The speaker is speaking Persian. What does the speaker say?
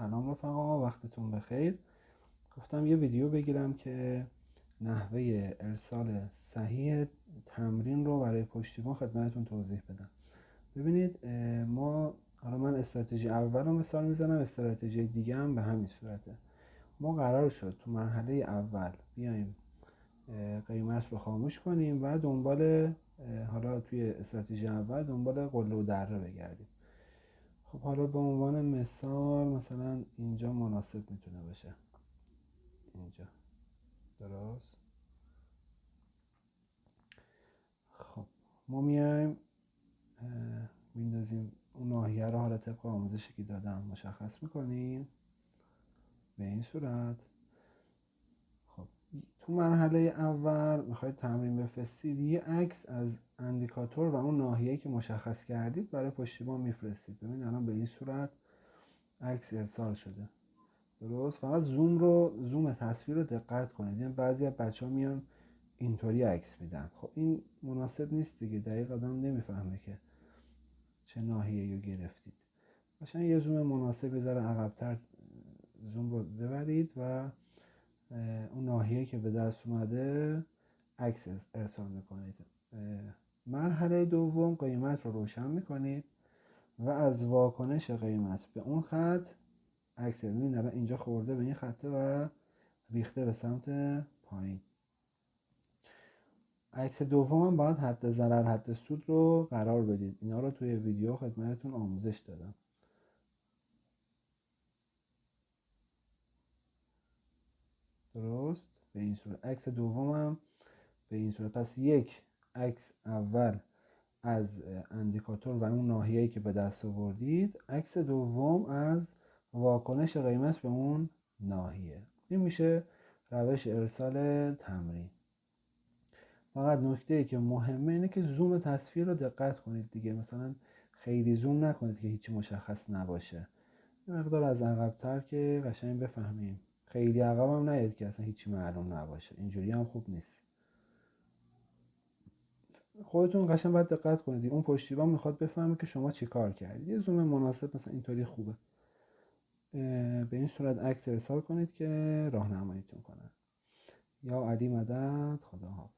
سلام رفقا، وقتتون بخیر. گفتم یه ویدیو بگیرم که نحوه ارسال صحیح تمرین رو برای پشتیبان خدمتتون توضیح بدم. ببینید، حالا من استراتژی اول رو مثال میزنم، استراتژی دیگه هم به همین صورته. ما قرار شد تو مرحله اول بیایم قیمت رو خاموش کنیم و دنبال حالا توی استراتژی اول دنبال قله و دره بگردیم. خب حالا به عنوان مثلا اینجا مناسب میتونه باشه. اینجا درست. خب ما میایم میندازیم اون ناحیه رو، حالا طبق آموزشی که دادم مشخص میکنیم به این صورت. خب تو مرحله اول میخواید تمرین بفرستید، یه عکس از اندیکاتور و اون ناحیه‌ای که مشخص کردید برای پشتیبان میفرستید. ببینید الان به این صورت عکس ارسال شده. درست. فقط زوم تصویر رو دقت کنید. یعنی بعضی از بچه‌ها میان اینطوری عکس میدن. خب این مناسب نیست دیگه، دقیق آدم نمیفهمه که چه ناحیه‌ای رو گرفتید. قشنگ یه زوم مناسب بذاره عقب‌تر زوم رو ببرید و اون ناحیه‌ای که به دست اومده عکس ارسال میکنید. مرحله دوم قیمت رو روشن میکنید و از واکنش قیمت به اون خط عکس. ببینید الان اینجا خورده به این خطه و ریخته به سمت پایین. عکس دوم هم باید حد ضرر حد سود رو قرار بدید. اینا رو توی ویدیو خدمتتون آموزش دادم. درست. به این صورت عکس دوم هم به این صورت. پس یک عکس اول از اندیکاتور و اون ناحیه‌ای که به دست آوردید، عکس دوم از واکنش قیمت به اون ناحیه. این میشه روش ارسال تمرین. فقط نکته‌ای که مهمه اینه که زوم تصویر رو دقت کنید دیگه. مثلا خیلی زوم نکنید که هیچی مشخص نباشه. یه مقدار از عقب‌تر که قشنگ بفهمیم. خیلی عقب هم نیاد که اصلا هیچی معلوم نباشه. اینجوری هم خوب نیست. خودتون قشنگ باید دقت کنید. اون پشتیبان میخواد بفهمه که شما چی کار کردید. یه زوم مناسب مثلا اینطوری خوبه. به این صورت عکس ارسال کنید که راهنماییتون کنه. یا علی مدد. خدا حافظ.